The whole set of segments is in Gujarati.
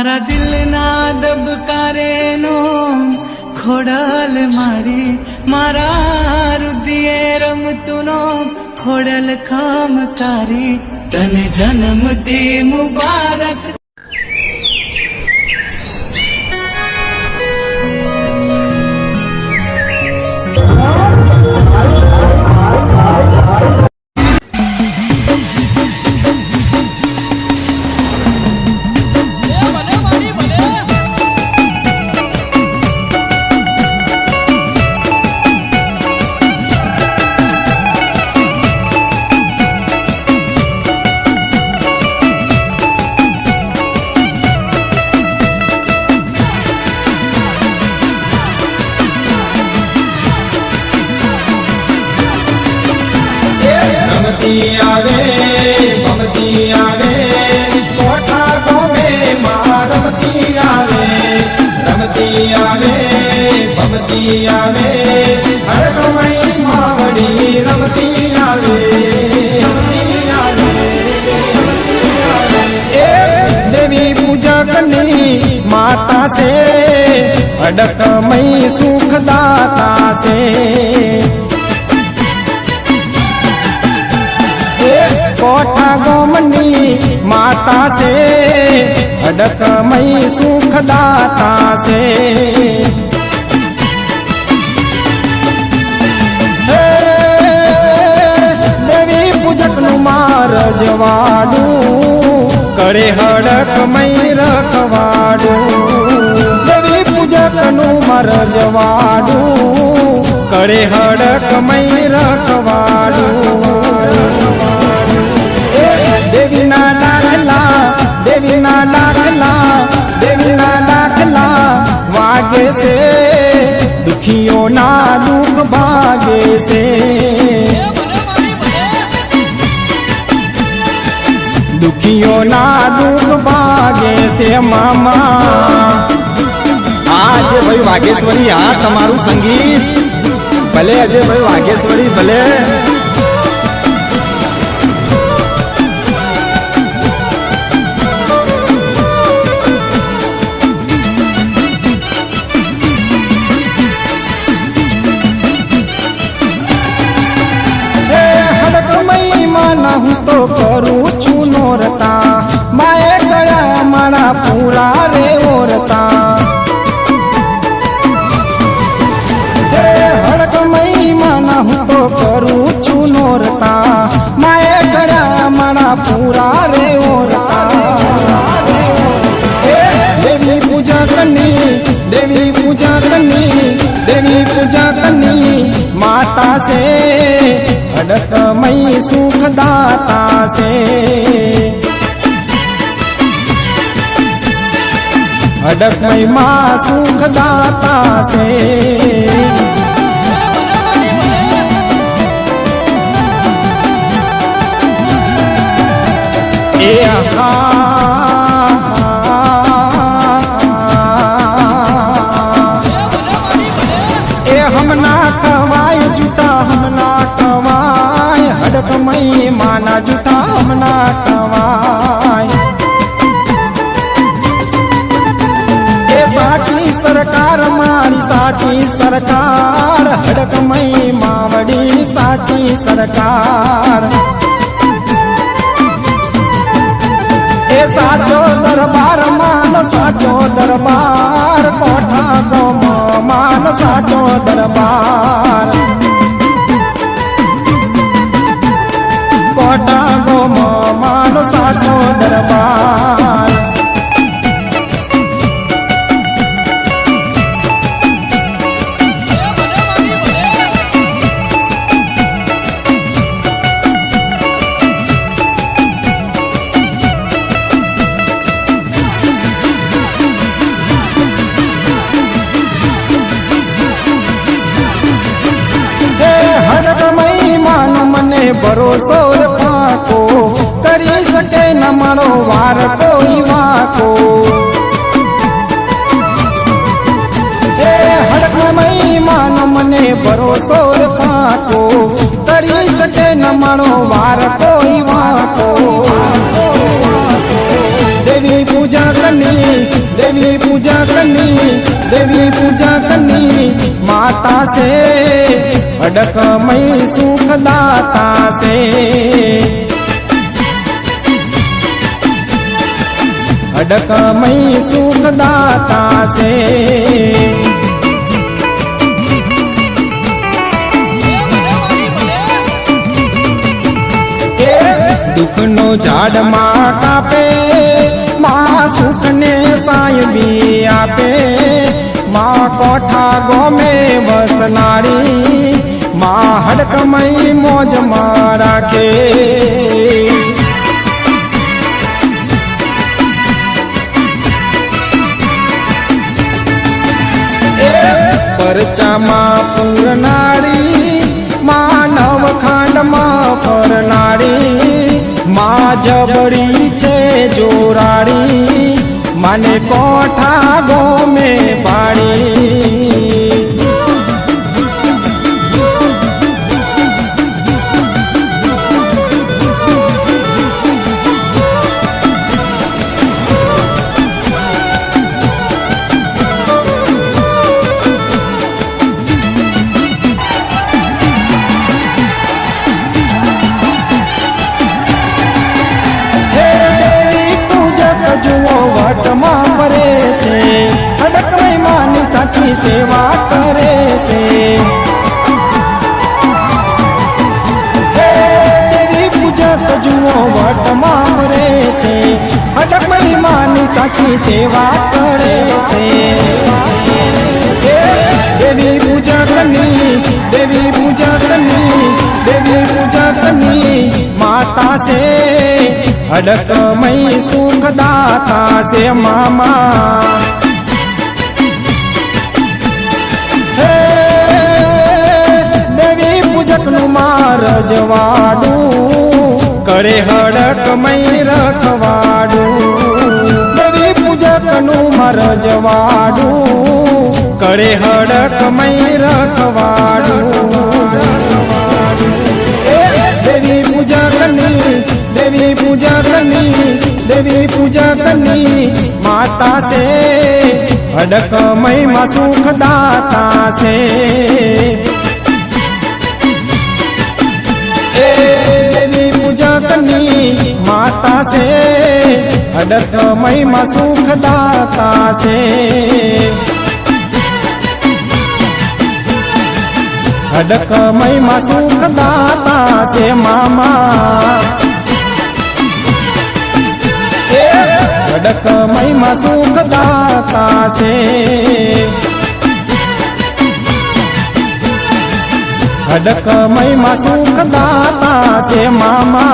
મારા દિલના દબકારેનો ખોડલ માડી મારા રુદિયે રમતુનો ખોડલ ખામકારી તને જન્મદી મુબારક। रमती आवे कोठा गोमे मां रमती आवे भमती आवे हर गमई मावड़ी रमती आवे देवी पूजा करनी माता से अडक मई सुख दाता से कोठा गोमनी माता से अडक मई सुख दाता से देवी पूजक नु मार जवाडू करे हडक मई रखवाडू देवी पूजक नु मार जवाडू करे हडक मई रखवाडू देवी ना दाखला वागे से दुखियों ना दुख भागे से दुखियों ना दुख भागे से मामा आज भाई वागेश्वरी हाँ तमारू संगीत भले अजय भाई वागेश्वरी भले हूँ तो करूँ छू नोरता माए गया मारा पूरा रे ओरता हड़क मई माना हूँ तो करूँ छू नोरता माए गया मारा पूरा रे ओरता देवी पूजा करनी देवी पूजा करनी देवी पूजा करनी माता से अडक मई सुख दाता से अडक मई माँ सुख दाता से ए हम ना कवाय जुटा हम ना कवाय हडक मई माना जुटा हम ना कवाय ए साची सरकार मारी साची सरकार हडक मई मावड़ी साची सरकार ए साचो दरबार मान साचो दरबार कोठा गो मान साचो दरबार कोठा गो मान साचो दरबार भरोसो पाको करी सके न मनो वार कोई वाको हड़क मई मान मने भरोसो पाको करी सके न मनो वार कोई वाको देवी पूजा करनी देवी पूजकनी माता से अडकमई सुखदाता से अडकमई सुखदाता से दुखनो झाड़ माँ कापे माँ सुख ने साय भी आपे माँ कोठा गो में बसनारी माँ हड़कमई मौज माँ राखे परचा माँ पूरनारी माँ नवखंड माँ फरनारी माँ जबड़ी छे जोराड़ी माने कोठा गो में पाड़ी साची सेवा करे से देवी पूजक जुओ वट मारे छे अडकमई मानी साची सेवा करे से देवी पूजकनी देवी पूजकनी देवी पूजकनी माता से अडकमई सुखदाता से मामा रजवाडू करे हड़कमई रखवाडू देवी पूजकनु रजवाडू करे हड़कमई रखवाडू देवी पूजकनी देवी पूजकनी देवी पूजकनी माता से हड़कमई मा सुखदाता से देवी पूजकनी माता से अडकमई मा सुखदाता से अडकमई मा सुखदाता से मामा अडकमई मा सुखदाता से अडकमई मा सुखदाता से मामा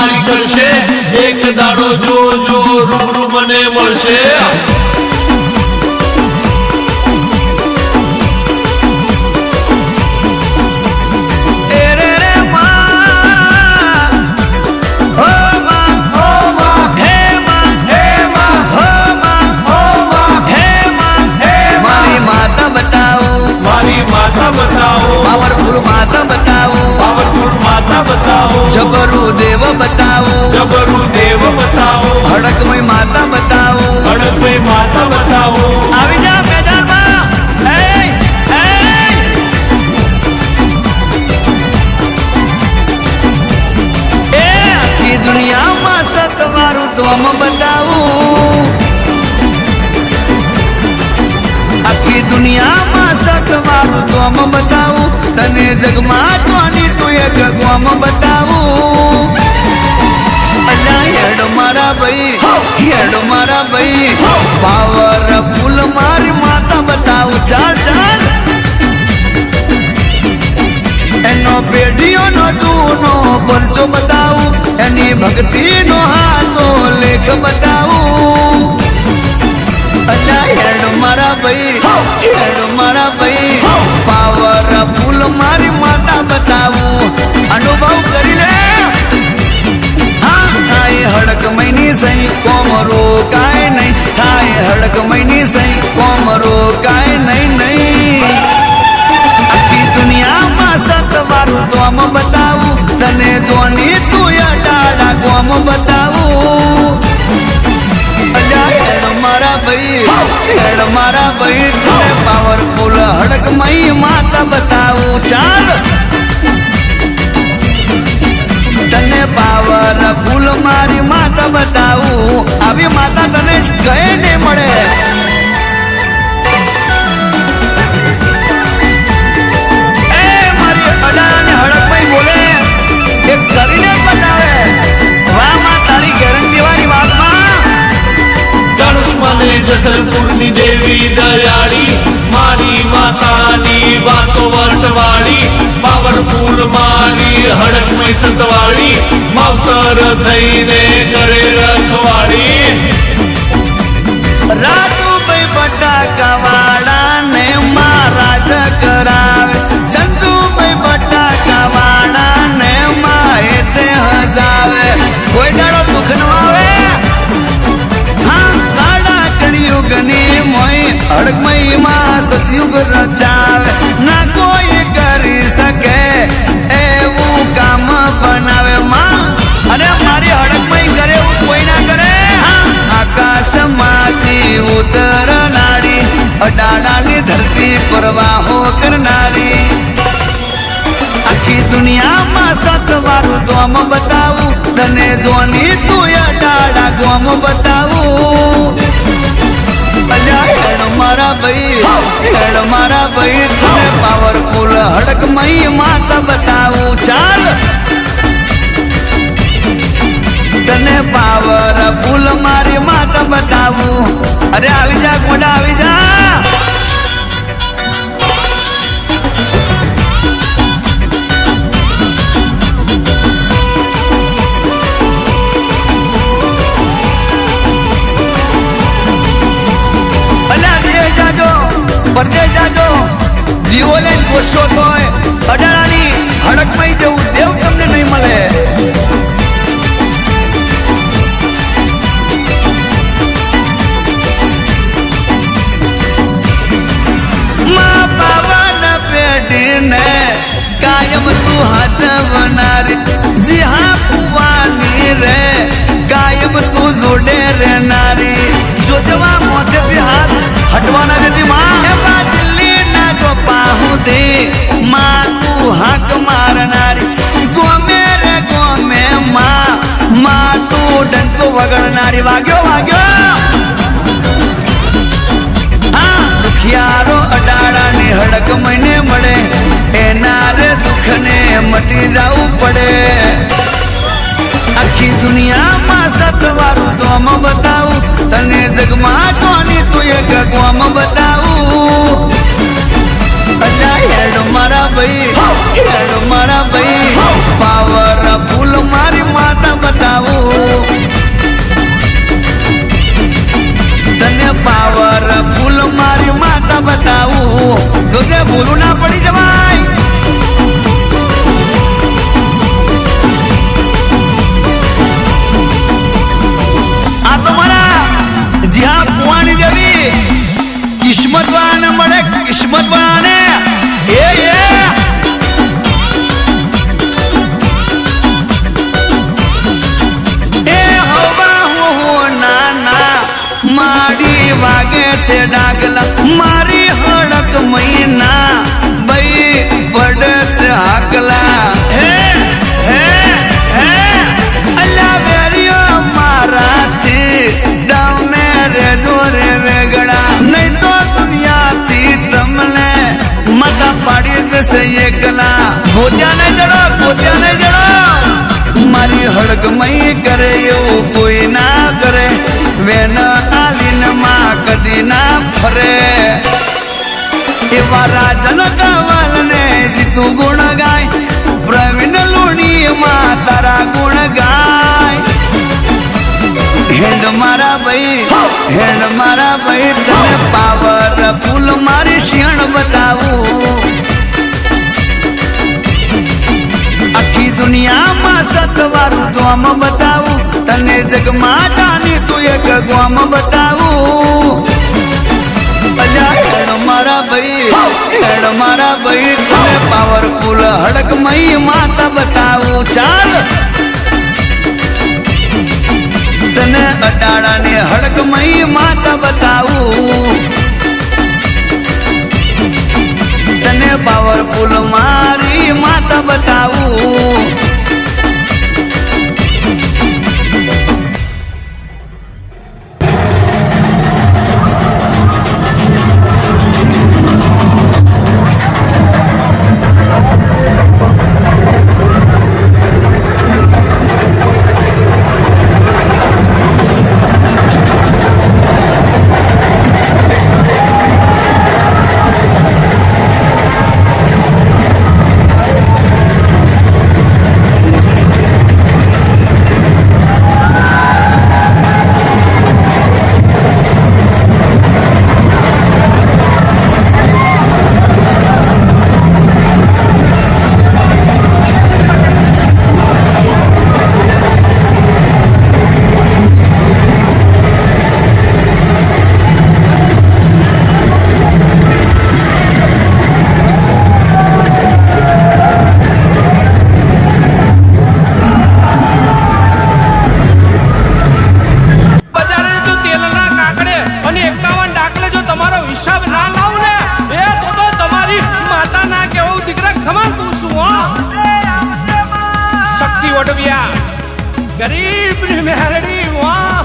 મારી કરશે એક દાડો જો જો રૂબરૂ મને મળશે પાવરફુલ માતા બતાવો પાવરફુલ માતા બતાવો જબરુ દેવ બતાવો જબરુ દેવ બતાવો હડકમય માતા બતાવો હડકમય માતા બતાવો આવી જા મેદાનમાં આખી દુનિયામાં સતવારું ધોમ બતાવું આખી દુનિયામાં સતવારું ધોમ બતાવું તને જગમાં જોની તું એ જગવામ બતાવું અલ્યા હેડ મારા ભાઈ પાવર ફૂલ મારી માતા બતાવું ચાલ ચાલ એનો પેઢીઓનો જૂનો પરચો બતાવું એની ભક્તિનો હાથો લેખ બતાવું અલ્યા હેડ મારા ભાઈ પાવર ફૂલ મારી માતા બતાવું અનુભવ કરી લે હા થાય હડકમયની સહી કોમરો કાય નહીં થાય હડકમયની સહી કોમરો કાય નહીં આખી દુનિયામાં સતવારું તોમ બતાવું તને જોની તું અડાડા ગોમ બતાવું હેડ મારા ભાઈ તને પાવરફુલ હડકમય માતા બતાવું ચાલ તને પાવરફુલ મારી માતા બતાવું આવી માતા તને કઈ નહીં મળે મારી અડાને હડકમય બોલે એ કરીને બતાવે વાહ માં તારી ગેરંટી વાળી વાતમાં મને જસલપુરની દેવી દયાળી મારી માતાની વાતો વર્ટવાળી પાવરફુલ મારી હડકમય સંતવાળી માવતર થઈને કરે રખવાળી રાજુભાઈ બટાકા વાળા ને મહારાજ કરાવે ચંદુભાઈ બટાકા વાળા ને માએ તે હજાવે કોઈ દાડો દુઃખ ન આવે યુગની મોય હડકમય માં સતયુગ રચાવે ના કોઈ કરી શકે એવું કામ બનાવે માં અને મારી હડકમય કરે એવું કોઈ ના કરે આકાશમાંથી ઉતરનારી અડાડાની ધરતી પરવાહો કરનારી આખી દુનિયામાં સતવારું તોમ બતાવું તને જોની તું અડાડા ગોમ બતાવું હેડ મારા ભાઈ તને પાવરફુલ હડકમય માતા બતાવું ચાલ તને પાવરફુલ મારી માતા બતાવું અરે આવી જા ગોડા આવી જા પરદેશ જાજો દીવો લઈને કોશો તોય અડાડાની હડકમય જેવું દેવ તમને નહીં મળે માં પાવન પેઢીને કાયમ તું હાચવનારી જી હા ફુવાની રે કાયમ તું જોડે રહેનારી જો જવા મોઢેથી હાથ હટવાના નથી માં દિલ્હી ના તો પાહુ દે માં તું હાક મારનારી ગોમે રે ગોમે માં તું ડંકો વગડનારી વાગ્યો હા દુખિયારો અડાડા ને હડકમયને મળે એના રે દુઃખ ને મટી જવું પડે આખી દુનિયામાં સતવારું તોમ બતાવું તને જગમાં જોની તું એક ગોમ બતાવું અલ્યા હેડ મારા ભાઈ પાવરફુલ મારી માતા બતાવું વાગે છે ડાગલા મારી હડક મહિના બઈ પડે છે હાકલા હે હે હે અલ્યા વેરીઓ મારાથી તમે રેજો રે વેગડા નહીં તો દુનિયાથી તમને માતા પાડી દેશે એકલા ગોત્યાને જડો મારી હડક મહી કરે એવું કોઈ ના કરે વેન આલીન માં કદી ના ફરે એવા રાજન કવલ ને જીતું ગુણ ગાય પ્રવીણ લુણી માં તારા ગુણ ગાય હેન્ડ મારા ભાઈ તને પાવર ફૂલ મારી શિયણ બતાવું આખી દુનિયામાં સતવારું દોમ બતાવું તને જગમાં જાની તું એક ગોમ બતાવું હેડ મારા ભાઈ તને પાવરફુલ હડક મહી માતા બતાવું ચાલ તને અડાળાની હડક મહી માતા બતાવું તને પાવરફુલ મારી માતા બતાવું गरीब मेहरड़ी वाह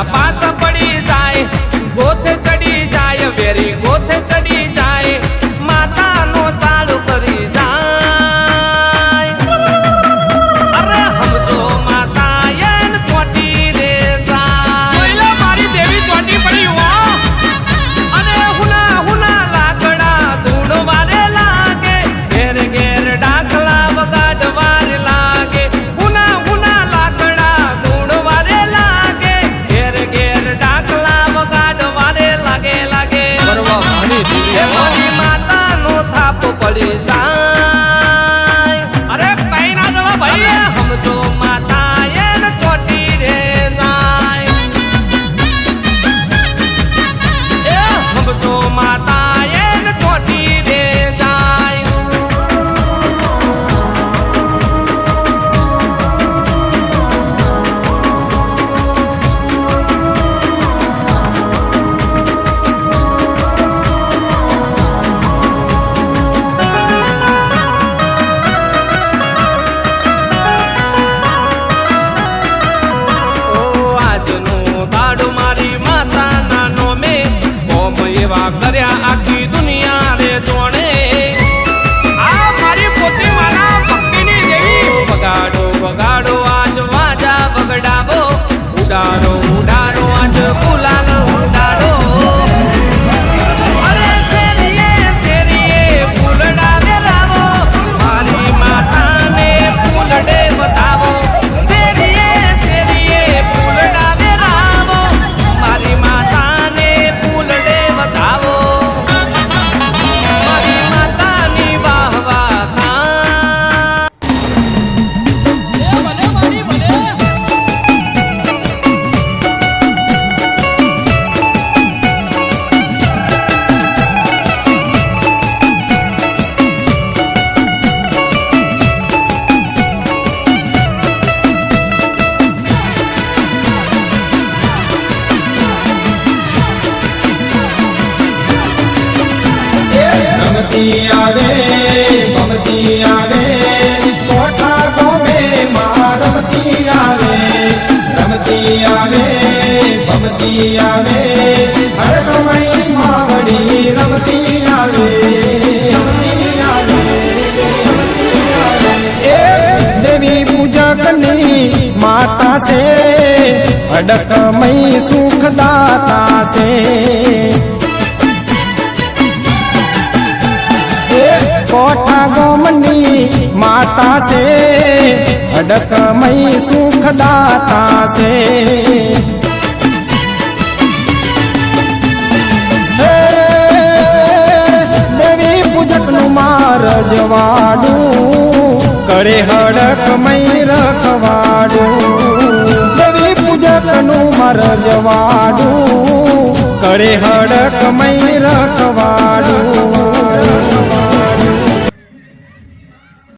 पास पड़ी जाए गोथे चढ़ी जाए वेरी गोथे चढ़ी जाए माता नो चालू करी जाए अरे हम जो माता यन छोटी रे जाए मारी देवी छोटी पड़ी हुआ अरे हुना हुना लाकड़ा धूड़ वारे लागे घेर घेर डाकला वगाड वारे लागे हुना हुना लाकड़ा धूड़ वारे लागे डाकला वगाड वारे लागे लागे मारी माता नो थाप पड़ी जाए अरे कहीं ना जवा भाई हम जो माता ये न छोटी रे जाए हम जो माता ये न छोटी रे जाए કર્યા આખી દુનિયા રે જોણે આ મારી પોતી માના ભક્તિની દેવી વગાડો વગાડો આજ વાજા બગડાવો ઉડારો ઉડારો આજ ગુલાલ જગની માતા છે અડકમય સુખદાતા છે કોઠા ગોમની માતા છે અડકમય સુખદાતા છે દેવી પૂજકનું મારજવાડું કરે હડકમય રખવાડું દેવી પૂજકનું મારજવાડું કરે હડકમય રખવાડું